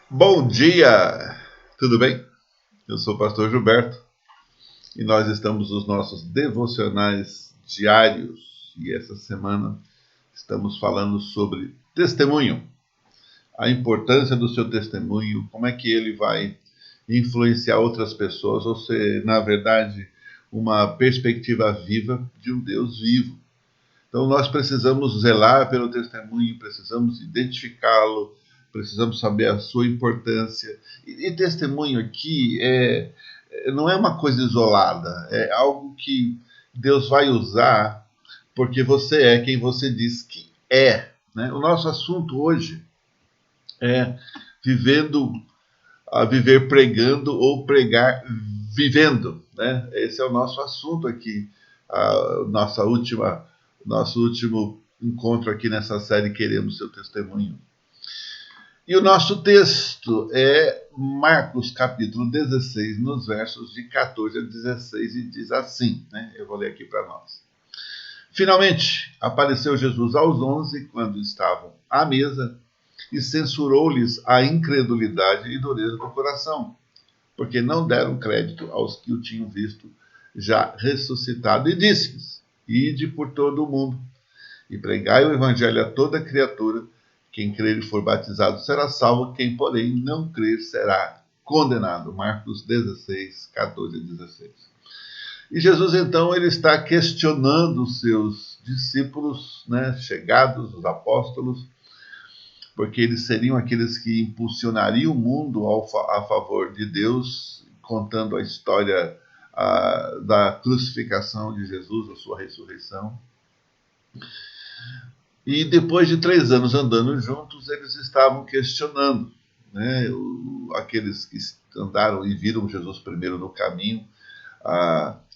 Bom dia! Tudo bem? Eu sou o pastor Gilberto e nós estamos nos nossos devocionais diários e essa semana estamos falando sobre testemunho, a importância do seu testemunho, como é que ele vai influenciar outras pessoas ou ser, na verdade, uma perspectiva viva de um Deus vivo. Então nós precisamos zelar pelo testemunho, precisamos identificá-lo, precisamos saber a sua importância. E testemunho aqui não é uma coisa isolada, é algo que Deus vai usar porque você é quem você diz que é. Né? O nosso assunto hoje é vivendo, a viver pregando ou pregar vivendo. Né? Esse é o nosso assunto aqui, a nosso último encontro aqui nessa série Queremos Seu Testemunho. E o nosso texto é Marcos capítulo 16, nos versos de 14 a 16, e diz assim, né? Eu vou ler aqui para nós. Finalmente, apareceu Jesus aos 11, quando estavam à mesa, e censurou-lhes a incredulidade e dureza do coração, porque não deram crédito aos que o tinham visto já ressuscitado, e disse-lhes: Ide por todo o mundo, e pregai o evangelho a toda criatura. Quem crer e for batizado será salvo, quem, porém, não crer será condenado. Marcos 16, 14 e 16. E Jesus, então, ele está questionando os seus discípulos, né, chegados, os apóstolos, porque eles seriam aqueles que impulsionariam o mundo a favor de Deus, contando a história da crucificação de Jesus, a sua ressurreição. E depois de 3 anos andando juntos, eles estavam questionando, né, aqueles que andaram e viram Jesus primeiro no caminho,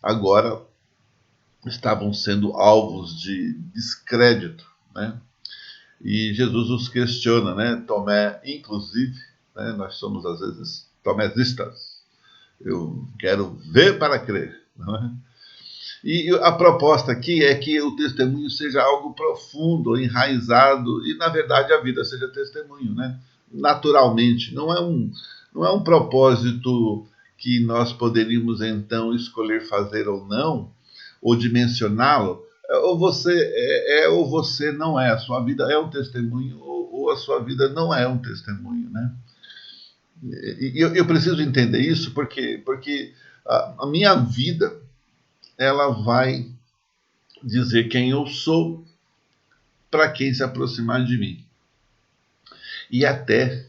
agora estavam sendo alvos de descrédito, né? E Jesus os questiona, né? Tomé, inclusive, né? Nós somos às vezes tomesistas. Eu quero ver para crer, não é? E a proposta aqui é que o testemunho seja algo profundo, enraizado, e na verdade a vida seja testemunho, né? Naturalmente, não é um propósito que nós poderíamos então escolher fazer ou não, ou dimensioná-lo. Ou você ou você não é. A sua vida é um testemunho, ou a sua vida não é um testemunho, né? E eu preciso entender isso porque a minha vida ela vai dizer quem eu sou para quem se aproximar de mim. E até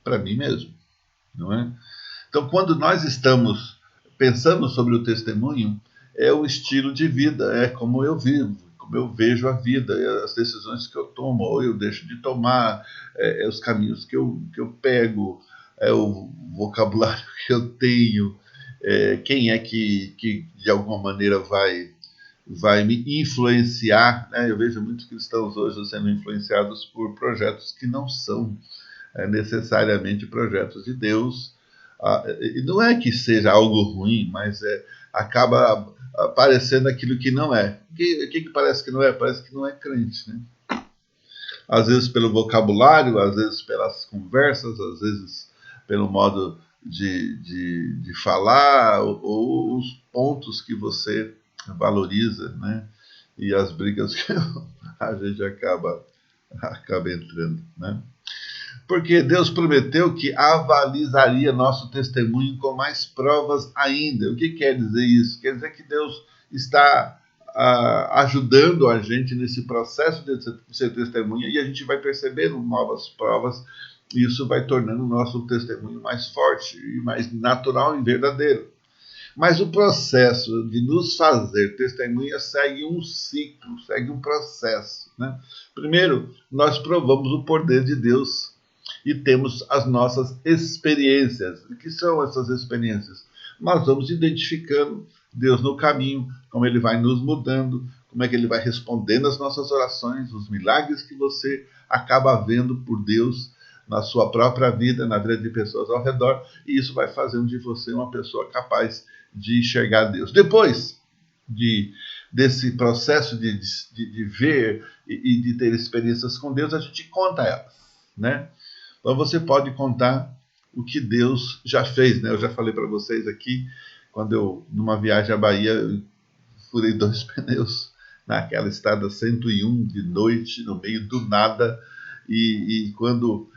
para mim mesmo, não é? Então, quando nós estamos pensando sobre o testemunho, é o estilo de vida, é como eu vivo, como eu vejo a vida, é as decisões que eu tomo ou eu deixo de tomar, é os caminhos que eu pego, é o vocabulário que eu tenho, quem é que de alguma maneira vai me influenciar. Né? Eu vejo muitos cristãos hoje sendo influenciados por projetos que não são necessariamente projetos de Deus. E não é que seja algo ruim, mas acaba parecendo aquilo que não é. O que parece que não é? Parece que não é crente. Né? Às vezes pelo vocabulário, às vezes pelas conversas, às vezes pelo modo de falar, ou os pontos que você valoriza, né? E as brigas que a gente acaba entrando, né? Porque Deus prometeu que avalizaria nosso testemunho com mais provas ainda. O que quer dizer isso? Quer dizer que Deus está ajudando a gente nesse processo de ser testemunha, e a gente vai percebendo novas provas, e isso vai tornando o nosso testemunho mais forte e mais natural e verdadeiro. Mas o processo de nos fazer testemunha segue um ciclo, segue um processo. Né? Primeiro, nós provamos o poder de Deus e temos as nossas experiências. O que são essas experiências? Nós vamos identificando Deus no caminho, como Ele vai nos mudando, como é que Ele vai respondendo às nossas orações, os milagres que você acaba vendo por Deus na sua própria vida, na vida de pessoas ao redor, e isso vai fazendo de você uma pessoa capaz de enxergar Deus. Depois desse processo de ver e de ter experiências com Deus, a gente conta elas, né? Então você pode contar o que Deus já fez, né? Eu já falei para vocês aqui, quando eu, numa viagem à Bahia, eu furei 2 pneus naquela estrada 101 de noite, no meio do nada, e quando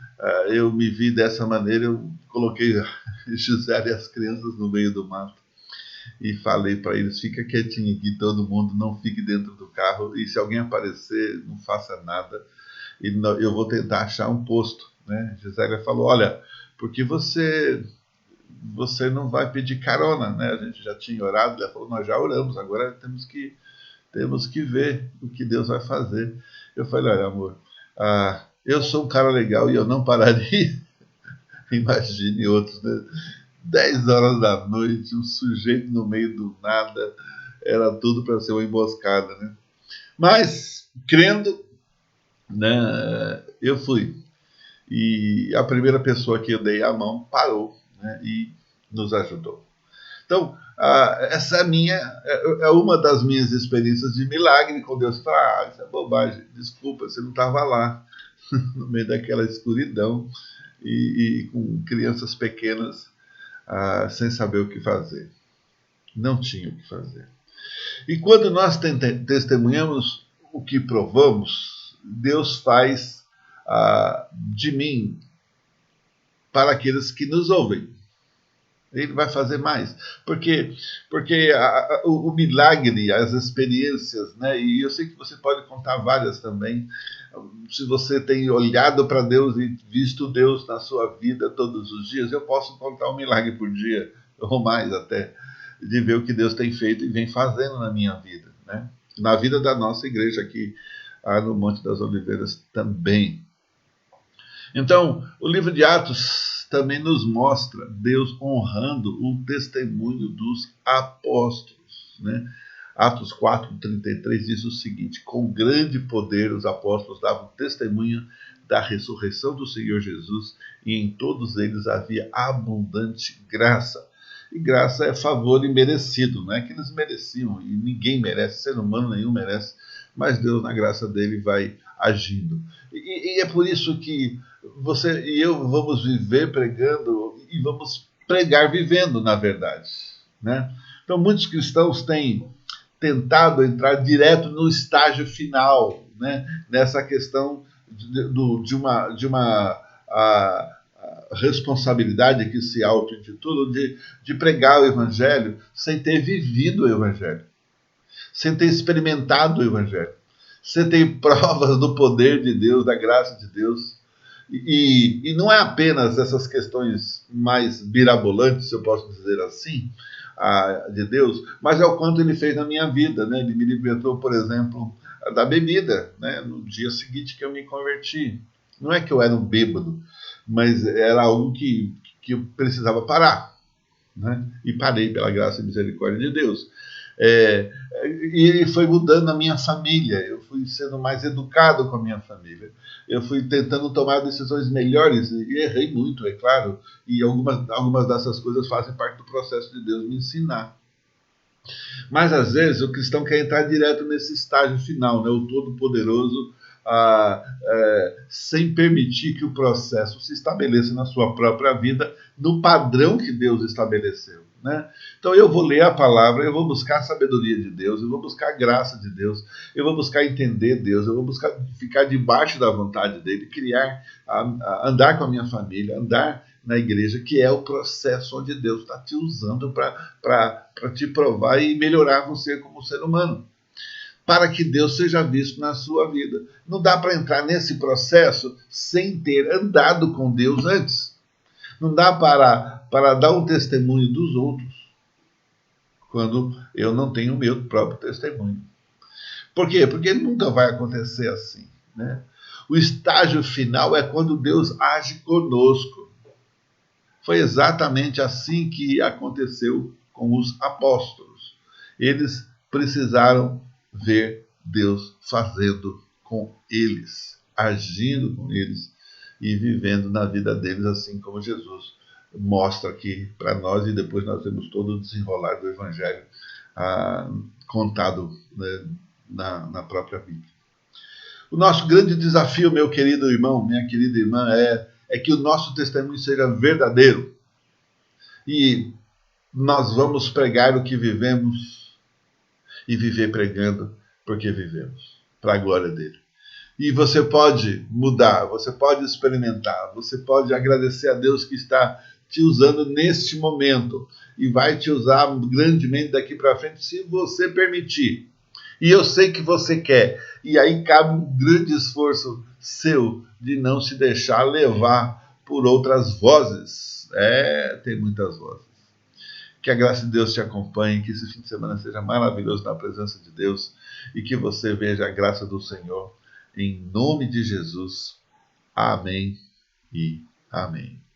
eu me vi dessa maneira, eu coloquei Gisele e as crianças no meio do mato e falei para eles: fica quietinho aqui, todo mundo, não fique dentro do carro, e se alguém aparecer, não faça nada, e eu vou tentar achar um posto, né? Gisele falou: olha, porque você não vai pedir carona, né? A gente já tinha orado, ela falou: nós já oramos, agora temos que ver o que Deus vai fazer. Eu falei: olha, amor, eu sou um cara legal e eu não pararia. Imagine outros, né? 10 horas da noite, um sujeito no meio do nada, era tudo para ser uma emboscada, né? Mas, crendo, né, eu fui. E a primeira pessoa que eu dei a mão parou, né, e nos ajudou. Então, essa é uma das minhas experiências de milagre com Deus. Fala: isso é bobagem, desculpa, você não estava lá, no meio daquela escuridão e com crianças pequenas, sem saber o que fazer. Não tinha o que fazer. E quando nós testemunhamos o que provamos, Deus faz de mim para aqueles que nos ouvem. Ele vai fazer mais. Porque o milagre, as experiências, né? E eu sei que você pode contar várias também. Se você tem olhado para Deus e visto Deus na sua vida todos os dias, eu posso contar um milagre por dia, ou mais até, de ver o que Deus tem feito e vem fazendo na minha vida, né? Na vida da nossa igreja aqui no Monte das Oliveiras também. Então, o livro de Atos também nos mostra Deus honrando o testemunho dos apóstolos, né? Atos 4:33 diz o seguinte: com grande poder os apóstolos davam testemunho da ressurreição do Senhor Jesus, e em todos eles havia abundante graça. E graça é favor imerecido, não é que eles mereciam, e ninguém merece, ser humano nenhum merece, mas Deus, na graça dele, vai agindo. E é por isso que você e eu vamos viver pregando, e vamos pregar vivendo, na verdade, né? Então, muitos cristãos têm tentado entrar direto no estágio final, né? Nessa questão de uma responsabilidade que se auto-intitula de pregar o Evangelho sem ter vivido o Evangelho, sem ter experimentado o Evangelho, sem ter provas do poder de Deus, da graça de Deus. E não é apenas essas questões mais mirabolantes, se eu posso dizer assim, de Deus, mas é o quanto ele fez na minha vida, né? Ele me libertou, por exemplo, da bebida, né? No dia seguinte que eu me converti. Não é que eu era um bêbado, mas era algo que eu precisava parar, né? E parei pela graça e misericórdia de Deus. E foi mudando a minha família, eu fui sendo mais educado com a minha família, eu fui tentando tomar decisões melhores, e errei muito, é claro, e algumas dessas coisas fazem parte do processo de Deus me ensinar. Mas às vezes o cristão quer entrar direto nesse estágio final, né? O Todo-Poderoso, sem permitir que o processo se estabeleça na sua própria vida, no padrão que Deus estabeleceu, né? Então eu vou ler a palavra, eu vou buscar a sabedoria de Deus, eu vou buscar a graça de Deus, eu vou buscar entender Deus, eu vou buscar ficar debaixo da vontade dele, andar com a minha família, andar na igreja, que é o processo onde Deus está te usando para te provar e melhorar você como ser humano, para que Deus seja visto na sua vida. Não dá para entrar nesse processo sem ter andado com Deus antes. Não dá para dar um testemunho dos outros quando eu não tenho o meu próprio testemunho. Por quê? Porque nunca vai acontecer assim, né? O estágio final é quando Deus age conosco. Foi exatamente assim que aconteceu com os apóstolos. Eles precisaram ver Deus fazendo com eles, agindo com eles e vivendo na vida deles, assim como Jesus mostra aqui para nós, e depois nós vemos todo o desenrolar do Evangelho contado, né, na própria Bíblia. O nosso grande desafio, meu querido irmão, minha querida irmã, é é que o nosso testemunho seja verdadeiro. E nós vamos pregar o que vivemos e viver pregando porque vivemos, para a glória dele. E você pode mudar, você pode experimentar, você pode agradecer a Deus que está te usando neste momento e vai te usar grandemente daqui para frente, se você permitir. E eu sei que você quer. E aí cabe um grande esforço seu de não se deixar levar por outras vozes. Tem muitas vozes. Que a graça de Deus te acompanhe, que esse fim de semana seja maravilhoso na presença de Deus e que você veja a graça do Senhor. Em nome de Jesus. Amém e amém.